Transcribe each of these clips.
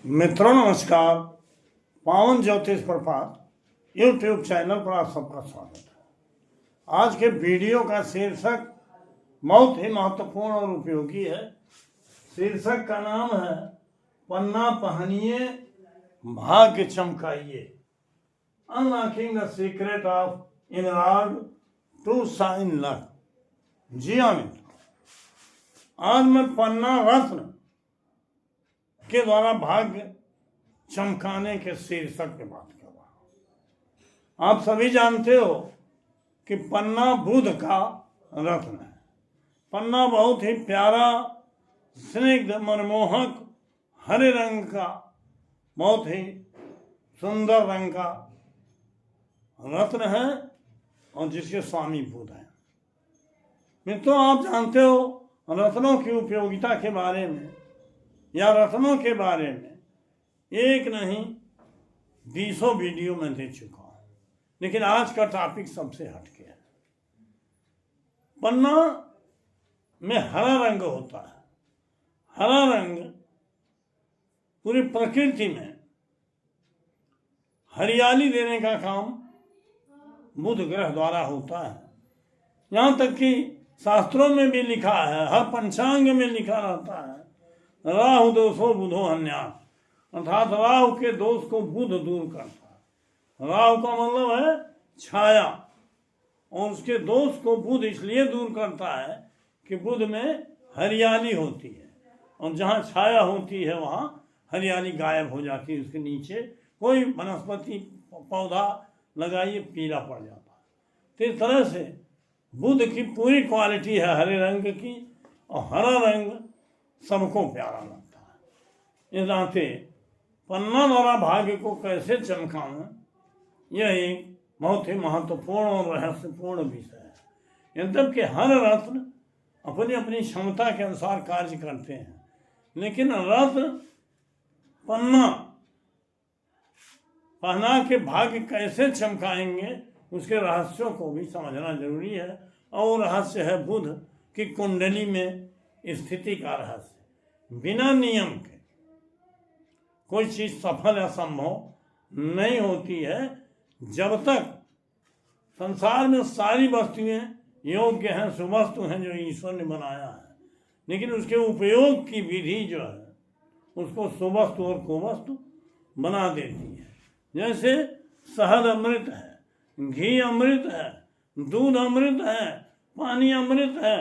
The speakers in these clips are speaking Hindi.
मित्रों नमस्कार। पावन ज्योतिष प्रभात यूट्यूब चैनल पर आप सबका स्वागत है। आज के वीडियो का शीर्षक बहुत ही महत्वपूर्ण और उपयोगी है। शीर्षक का नाम है पन्ना पहनिए भाग्य चमकाइए, अनलॉकिंग द सीक्रेट ऑफ इनलॉग टू साइन लक। जी हाँ मित्रों, आज मैं पन्ना रत्न के द्वारा भाग्य चमकाने के शीर्षक पे बात कर रहा हूं। आप सभी जानते हो कि पन्ना बुध का रत्न है। पन्ना बहुत ही प्यारा, स्निग्ध, मनमोहक, हरे रंग का, बहुत ही सुंदर रंग का रत्न है और जिसके स्वामी बुध हैं। मित्रों, आप जानते हो रत्नों की उपयोगिता के बारे में या रत्नों के बारे में एक नहीं 20 वीडियो में दे चुका हूं, लेकिन आज का टॉपिक सबसे हटके है। पन्ना में हरा रंग होता है। हरा रंग पूरी प्रकृति में हरियाली देने का काम बुध ग्रह द्वारा होता है। यहाँ तक कि शास्त्रों में भी लिखा है, हर पंचांग में लिखा रहता है, राहु दोषो बुधो अन्यास, अर्थात राहु के दोष को बुध दूर करता है। राहु का मतलब है छाया, और उसके दोष को बुध इसलिए दूर करता है कि बुध में हरियाली होती है, और जहाँ छाया होती है वहाँ हरियाली गायब हो जाती है। उसके नीचे कोई वनस्पति पौधा लगाइए, पीला पड़ जाता है। तो इस तरह से बुध की पूरी क्वालिटी है हरे रंग की, और हरा रंग सबको प्यारा लगता है। इस नाते पन्ना द्वारा भाग्य को कैसे चमकाना, यह एक बहुत ही महत्वपूर्ण और रहस्यपूर्ण विषय है। यद्यप कि हर रत्न अपनी अपनी क्षमता के अनुसार कार्य करते हैं, लेकिन रत्न पन्ना पहना के भाग्य कैसे चमकाएंगे उसके रहस्यों को भी समझना जरूरी है। और रहस्य है बुध की कुंडली में स्थिति का रहस्य। बिना नियम के कोई चीज सफल या संभव नहीं होती है। जब तक संसार में सारी वस्तुएं योग्य हैं, सुवस्तु हैं जो ईश्वर ने बनाया है, लेकिन उसके उपयोग की विधि जो है उसको सुवस्तु और कुवस्तु बना देती है। जैसे शहद अमृत है, घी अमृत है, दूध अमृत है, पानी अमृत है,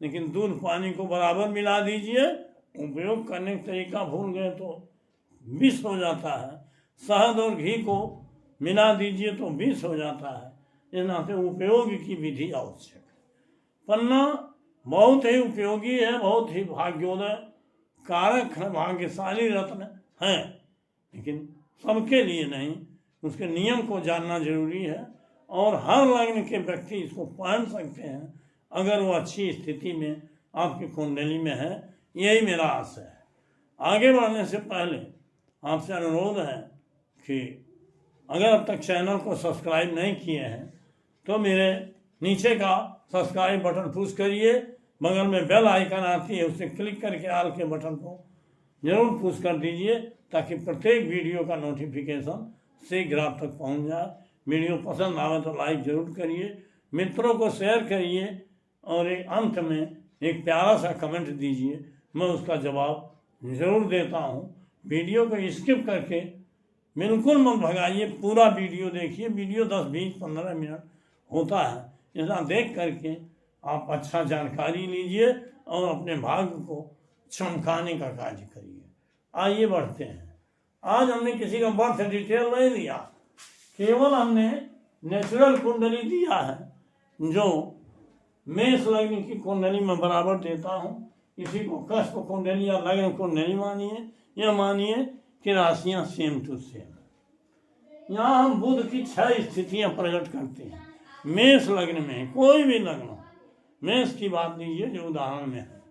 लेकिन दूध पानी को बराबर मिला दीजिए, उपयोग करने का तरीका भूल गए तो विष हो जाता है। शहद और घी को मिला दीजिए तो विष हो जाता है। इस नाते उपयोग की विधि आवश्यक है। पन्ना बहुत ही उपयोगी है, बहुत ही भाग्योदय कारक है, भाग्यशाली रत्न है, लेकिन सबके लिए नहीं। उसके नियम को जानना जरूरी है, और हर लग्न के व्यक्ति इसको पहन सकते हैं अगर वो अच्छी स्थिति में आपकी कुंडली में है। यही मेरा आशा है। आगे बढ़ने से पहले आपसे अनुरोध है कि अगर अब तक चैनल को सब्सक्राइब नहीं किए हैं तो मेरे नीचे का सब्सक्राइब बटन पुश करिए, बगल में बेल आइकन आती है उसे क्लिक करके आल के बटन को जरूर पुश कर दीजिए, ताकि प्रत्येक वीडियो का नोटिफिकेशन शीघ्र आप तक पहुंच जाए। वीडियो पसंद आवे तो लाइक जरूर करिए, मित्रों को शेयर करिए, और एक अंत में एक प्यारा सा कमेंट दीजिए, मैं उसका जवाब जरूर देता हूँ। वीडियो को स्किप करके बिल्कुल मत भगाइए, पूरा वीडियो देखिए। वीडियो 10, 20, 15 मिनट होता है। ऐसा देख करके आप अच्छा जानकारी लीजिए और अपने भाग्य को चमकाने का कार्य करिए। आइए बढ़ते हैं। आज हमने किसी का बर्थ डिटेल नहीं दिया, केवल हमने नेचुरल कुंडली दिया है, जो मेष लग्न की कुंडली में बराबर देता हूँ। इसी को कष्ट कुंडली या लग्न कुंडली मानिए, या मानिए कि राशियाँ सेम टू सेम। यहाँ हम बुध की 6 स्थितियाँ प्रकट करते हैं। मेष लग्न में कोई भी लग्न हो, मेष की बात लीजिए जो उदाहरण में है।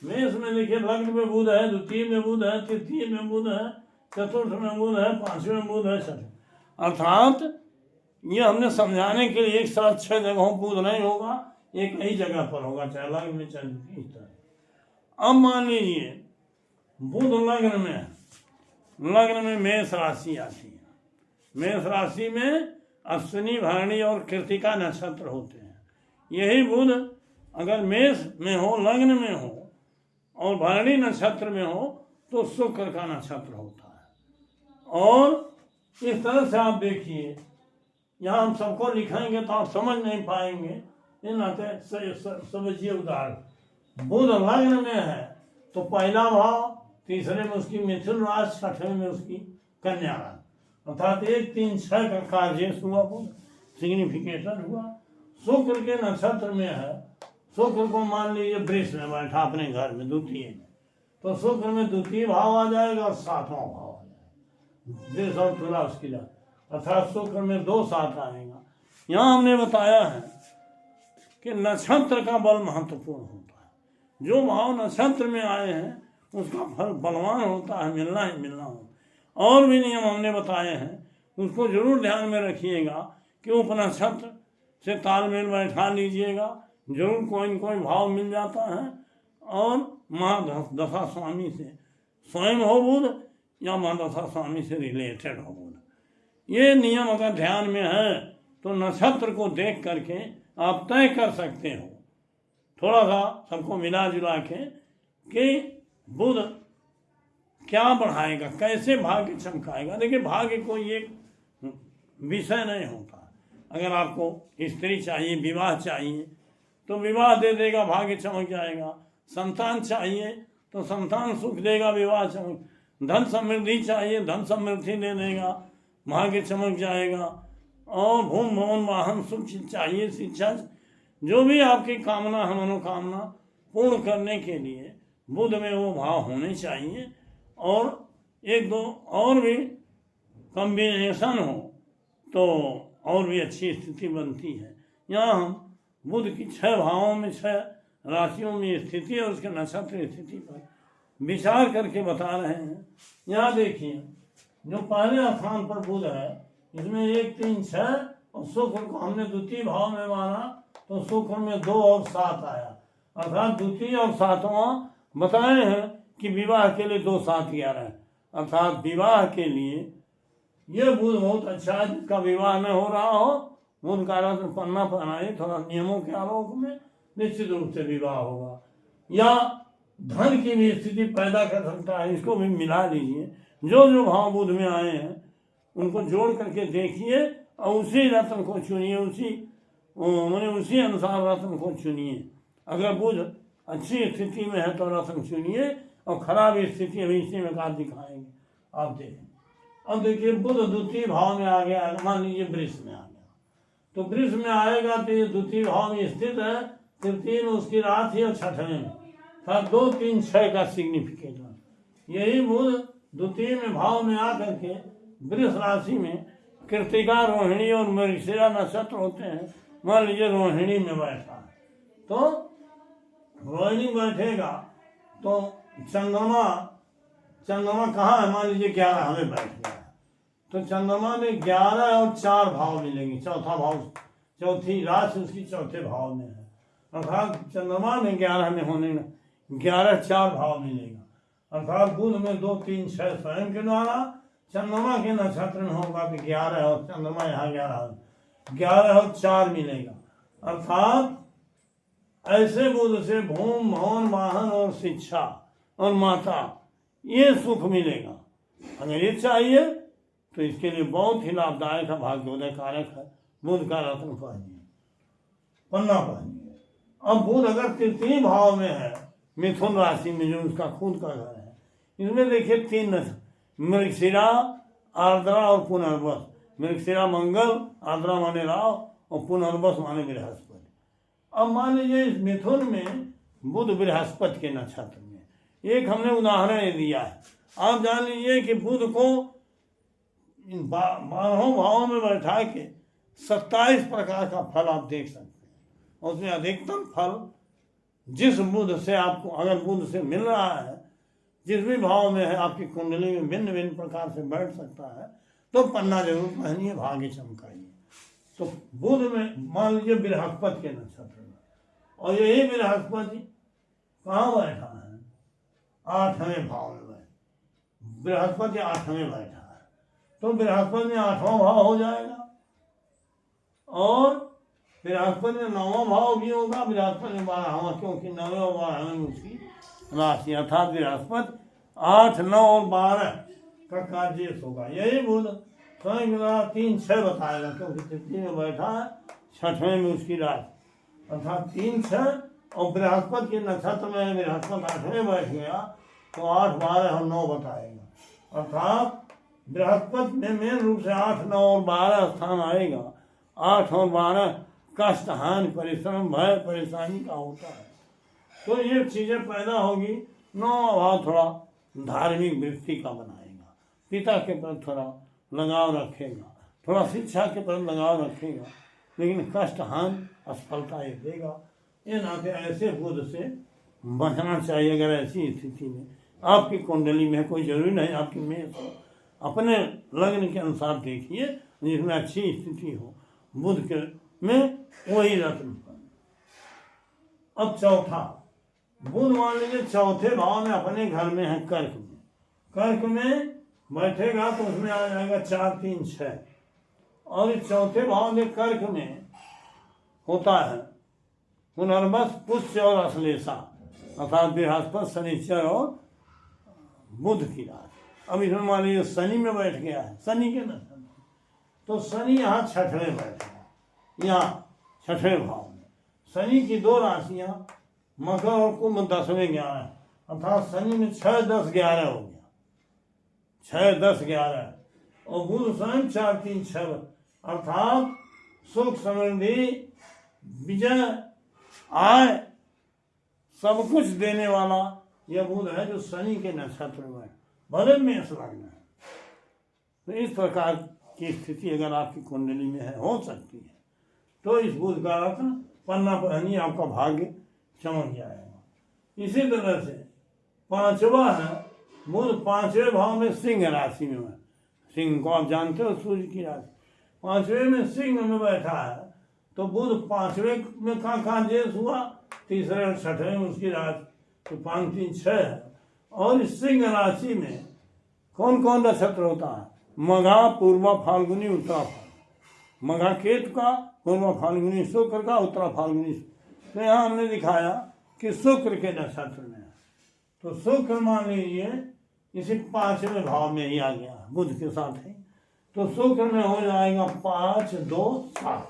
मेष में देखिए लग्न में बुध है, द्वितीय में बुध है, तृतीय में बुध है, चतुर्थ में बुध है, 5वें में बुध है, 6वें। अर्थात ये हमने समझाने के लिए एक साथ 6 जगहों बुध नहीं होगा, एक ही जगह पर होगा, चाहे लग्न में चाहे। अब मान लीजिए बुध लग्न में लग्न में मेष राशि आती है। मेष राशि में अश्विनी, भरणी और कृतिका नक्षत्र होते हैं। यही बुध अगर मेष में हो, लग्न में हो और भरणी नक्षत्र में हो तो शुक्र का नक्षत्र होता है। और इस तरह से आप देखिए, यहाँ हम सबको लिखेंगे तो आप समझ नहीं पाएंगे, इन समझिए उदाहरण। बुध लग्न में है तो पहला भाव, तीसरे में उसकी मिथुन राशि, छठवें में उसकी कन्या राशि, अर्थात 1, 3, 6 का कार्य हुआ, बुध सिग्निफिकेशन हुआ। शुक्र के नक्षत्र में है, शुक्र को मान लीजिए वृष में बैठा अपने घर में द्वितीय में, तो शुक्र में द्वितीय भाव आ जाएगा और 7वां भाव आ जाएगा, वृष और तुला उसकी जाए, अर्थात शुक्र में 2 7 आएगा। यहाँ हमने बताया है कि नक्षत्र का बल महत्वपूर्ण होता है। जो भाव नक्षत्र में आए हैं उसका फल बलवान होता है, मिलना ही मिलना हो। और भी नियम हमने बताए हैं, उसको जरूर ध्यान में रखिएगा कि उपनक्षत्र से तालमेल बैठा लीजिएगा, जरूर कोई न कोई भाव मिल जाता है। और महादशा स्वामी से स्वयं हो बुध या महादशा स्वामी से रिलेटेड हो बुध, ये नियम अगर ध्यान में है तो नक्षत्र को देख करके आप तय कर सकते हो थोड़ा सा सबको मिला जुला के कि बुध क्या बढ़ाएगा, कैसे भाग्य चमकाएगा। देखिए, भाग्य कोई एक विषय नहीं होता। अगर आपको स्त्री चाहिए, विवाह चाहिए तो विवाह दे देगा, भाग्य चमक जाएगा। संतान चाहिए तो संतान सुख देगा, विवाह चमक। धन समृद्धि चाहिए, धन समृद्धि दे देगा, भाग्य चमक जाएगा। और भूम भवन वाहन सुख चाहिए, शिक्षा, जो भी आपकी कामना है, मनोकामना पूर्ण करने के लिए बुध में वो भाव होने चाहिए। और 1 2 और भी कॉम्बिनेशन हो तो और भी अच्छी स्थिति बनती है। यहाँ हम बुध की 6 भावों में, 6 राशियों में स्थिति और उसके नक्षत्र स्थिति पर विचार करके बता रहे हैं। यहाँ देखिए, जो पहले स्थान पर बुध है इसमें 1 3 6 और शुक्र को हमने द्वितीय भाव में माना तो शुक्र में 2 और 7 आया, अर्थात द्वितीय और 7वां बताए हैं कि विवाह के लिए 2 7 11, अर्थात विवाह के लिए ये बुध बहुत अच्छा है। जिसका विवाह में हो रहा हो, बुध का रत्न पन्ना पहनाए, थोड़ा नियमों के आलोक में निश्चित रूप से विवाह होगा। या धन की भी स्थिति पैदा कर सकता है, इसको भी मिला लीजिए। जो जो भाव बुध में आए हैं उनको जोड़ करके देखिए और उसी रत्न को चुनिए, उसी अनुसार रत्न को चुनिए। अगर बुध अच्छी स्थिति में है तो रत्न चुनिए, और खराब स्थिति अभी इसी में का दिखाएंगे, आप देखें। अब देखिए, बुध द्वितीय भाव में आ गया, मान लीजिए वृष में आ गया, तो वृष में आएगा तो ये द्वितीय भाव में स्थित है, तृतीय में उसकी राशि और छठवें में, 2 3 6 का सिग्निफिकेशन। यही बुध द्वितीय में भाव में आकर के वृष राशि में कृतिका, रोहिणी और मृगशिरा नक्षत्र होते हैं। मान लीजिए रोहिणी में बैठा है, तो रोहिणी बैठेगा तो चंद्रमा कहाँ है, मान लीजिए 11 में बैठ गया, तो चंद्रमा में 11 और 4 भाव मिलेंगे। चौथा भाव, चौथी राशि उसकी चौथे भाव में है, अर्थात चंद्रमा में 11 में होने 11 4 भाव मिलेगा। अर्थात बुध में 2 3 6 स्वयं के द्वारा, चंद्रमा के नक्षत्र में होगा तो 11 और चंद्रमा यहाँ 11 और 4 मिलेगा। अर्थात ऐसे बुध से भूम भवन वाहन और शिक्षा और माता ये सुख मिलेगा। अगर ये चाहिए तो इसके लिए बहुत ही लाभदायक है, भाग्योदय कारक है। बुध का रत्न पहनिए, पन्ना पहनिए। अब बुध अगर तृतीय भाव में है, मिथुन राशि में, जो उसका खुद का घर है, इसमें देखिए 3 मृगशिरा, आर्द्रा और पुनर्वस। मृगशिरा मंगल, आर्द्रा माने राव और पुनर्वस माने बृहस्पति। अब मान लीजिए इस मिथुन में बुध बृहस्पति के नक्षत्र में, एक हमने उदाहरण दिया है। आप जान लीजिए कि बुध को इन 12 भावों में बैठा के 27 प्रकार का फल आप देख सकते हैं, और उसमें अधिकतम फल जिस बुध से आपको, अगर बुध से मिल रहा है, जिस भी भाव में है आपकी कुंडली में भिन्न भिन्न प्रकार से बैठ सकता है, तो पन्ना जरूर पहनिए, भाग्य चमकाइए। तो बुध में मान लीजिए बृहस्पति के नक्षत्र में, और यही बृहस्पति कहाँ बैठा है, 8वें भाव में बैठा। बृहस्पति 8 में बैठा है, तो बृहस्पति में 8वां भाव हो जाएगा, और बृहस्पति में 9वां भाव भी होगा, बृहस्पति में 12वां, क्योंकि 9वें और 12वें में उसकी राशि, अर्थात बृहस्पति 8, 9 और 12 का कार्य होगा। यही बुध स्वयं 3, 6 बताएगा, क्योंकि तृतीय में बैठा है, 6वें में उसकी राशि, अर्थात 3, 6, और बृहस्पति के नक्षत्र में बृहस्पति 8वें बैठ गया तो 8, 12 और 9 बताएगा, अर्थात बृहस्पति में मेन रूप से 8, 9 और 12 स्थान आएगा। 8 और 12 कष्ट, हानि, परिश्रम, भय, परेशानी का होता है, तो ये चीजें पैदा होगी। 9वां भाव थोड़ा धार्मिक वृत्ति का बनाएगा, पिता के प्रति थोड़ा लगाव रखेगा, थोड़ा शिक्षा के प्रति लगाव रखेगा, लेकिन कष्ट, हानि, असफलता ये देगा। ये नाते ऐसे बुध से बचना चाहिए। अगर ऐसी स्थिति में आपकी कुंडली में, कोई जरूरी नहीं आपकी मेष हो, अपने लग्न के अनुसार देखिए जिसमें अच्छी स्थिति हो बुध के में, वही रत्न। अब चौथा, बुध मान लीजिए चौथे भाव में अपने घर में है, कर्क में, कर्क में बैठेगा तो उसमें आ जाएगा 4, 3, 6, और इस चौथे भाव में कर्क में होता है पुनर्वस, पुष्य और अश्लेषा, अर्थात बृहस्पति, शनिचर और बुध की राशि। अब इसमें मान लीजिए शनि में बैठ गया है, शनि के न, तो शनि यहाँ 6वें बैठेगा, यहाँ 6वें भाव में। शनि की 2 राशियाँ मकर और कुंभ 10वें 11, अर्थात शनि में 6, 10, 11 हो गया, 6, 10, 11, और बुध स्वयं 4, 3, 6, अर्थात सुख, समृद्धि, विजय, आय, सब कुछ देने वाला यह बुध है जो शनि के नक्षत्र में, भले मेष लग्न है। तो इस प्रकार की स्थिति अगर आपकी कुंडली में है, हो सकती है, तो इस बुध का रत्न पन्ना पहनी, आपका भाग्य चमक जाएगा। इसी तरह से 5वां है बुध, 5वें भाव में सिंह राशि में है। सिंह को आप जानते हो, सूर्य की राशि, 5वें में सिंह में बैठा है, तो बुध 5वें में कहाँ जेस हुआ, 3रे और 6वें में उसकी राशि, तो 5, 3, 6 है। और इस सिंह राशि में कौन कौन नक्षत्र होता है, मघा, पूर्वा, फाल्गुनी, उत्तरा फाल्गुनी। मघा केतु का, पूर्वा फाल्गुनी शुक्र का, उत्तरा फाल्गुनी। तो यहाँ हमने दिखाया कि शुक्र के नक्षत्र में है, तो शुक्र मान लीजिए इसी 5वें भाव में ही आ गया बुध के साथ है, तो शुक्र में हो जाएगा 5, 2, 7,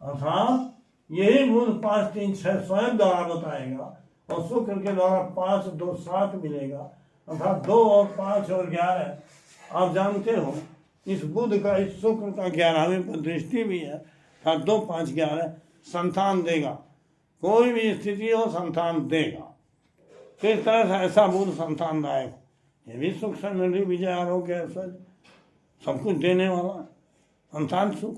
अर्थात यही बुध 5, 3, 6 स्वयं द्वारा बताएगा, और शुक्र के द्वारा 5, 2, 7 मिलेगा, अर्थात 2 और 5 और 11। आप जानते हो इस बुध का, इस शुक्र का 11वें पर दृष्टि भी है, अर्थात 2, 5, 11 संतान देगा, कोई भी स्थिति हो संतान देगा। तो इस तरह से ऐसा बुध संतानदायक, ये भी सुख, समृद्धि, विजय, आरोग्य, ऐश्वर्य सब कुछ देने वाला संतान सुख।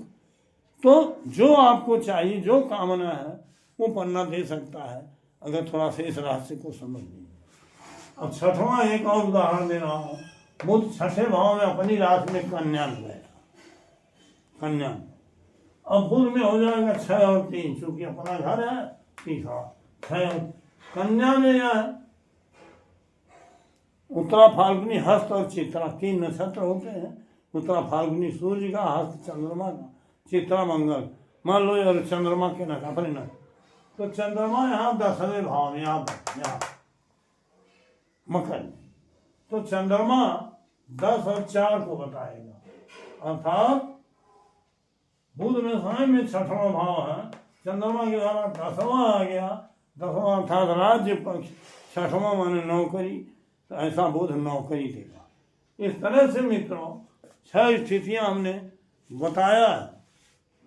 तो जो आपको चाहिए, जो कामना है, वो पन्ना दे सकता है, अगर थोड़ा से इस राशि को समझ लीजिए। अब 6वां एक और उदाहरण दे रहा हूँ। बुध 6वें भाव में अपनी राशि में कन्या में बैठा, कन्या में। अब बुध में हो जाएगा 6 और 3, चूंकि अपना घर है, तीसरा 6, कन्या में यह उत्तरा फाल्गुनी, हस्त और चित्रा 3 नक्षत्र होते हैं। उत्तरा फाल्गुनी सूर्य का, हस्त चंद्रमा का, चित्रा मंगल। मान लो और चंद्रमा के नक्षत्र अपने नक्षत्र, तो चंद्रमा यहाँ 10वें भाव में, यहाँ मकर में, तो चंद्रमा 10 और 4 को बताएगा, अर्थात बुध में समय में 6वां भाव है, चंद्रमा के द्वारा 10वां आ गया, 10वां अर्थात राज्य पक्ष, 6वां माने नौकरी, तो ऐसा बुध नौकरी देगा। इस तरह से मित्रों 6 स्थितियां हमने बताया है,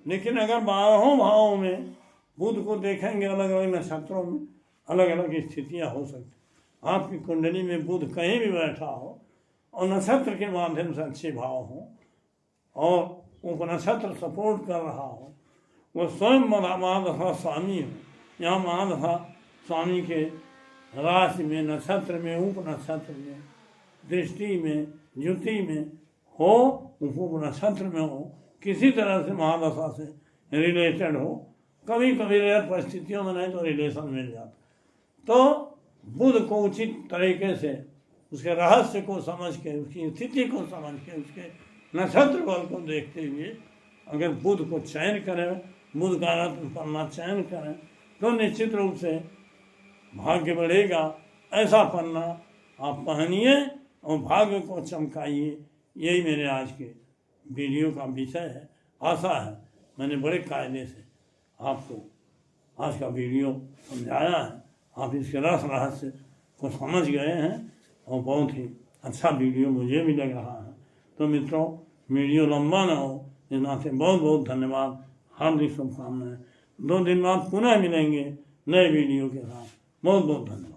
लेकिन अगर 12 भावों में बुध को देखेंगे, अलग अलग नक्षत्रों में अलग अलग स्थितियां हो सकती। आपकी कुंडली में बुध कहीं भी बैठा हो और नक्षत्र के माध्यम से अच्छे भाव हो और वो नक्षत्र सपोर्ट कर रहा हो, वो स्वयं महादशा स्वामी हो, यहाँ महादशा स्वामी के राशि में, नक्षत्र में, उप नक्षत्र में, दृष्टि में, युति में हो, उप नक्षत्र में हो, किसी तरह से महादशा से रिलेटेड हो, कभी कभी रेयर परिस्थितियों में नहीं तो रिलेशन मिल जाता, तो बुध को उचित तरीके से उसके रहस्य को समझ के, उसकी स्थिति को समझ के, उसके नक्षत्र बल को देखते हुए अगर बुध को चयन करें, बुध का रत्न पन्ना चयन करें, तो निश्चित रूप से भाग्य बढ़ेगा। ऐसा पन्ना आप पहनिए और भाग्य को चमकाइए। यही मेरे आज के वीडियो का विषय है। आशा है मैंने बड़े कायदे से आपको आज का वीडियो समझाया है, आप इसके रस रहस्य को समझ गए हैं और बहुत ही अच्छा वीडियो मुझे भी लग रहा है। तो मित्रों, वीडियो लंबा ना हो, इस नाते बहुत बहुत धन्यवाद, हार्दिक शुभकामनाएं। 2 दिन बाद पुनः मिलेंगे नए वीडियो के साथ। बहुत बहुत धन्यवाद।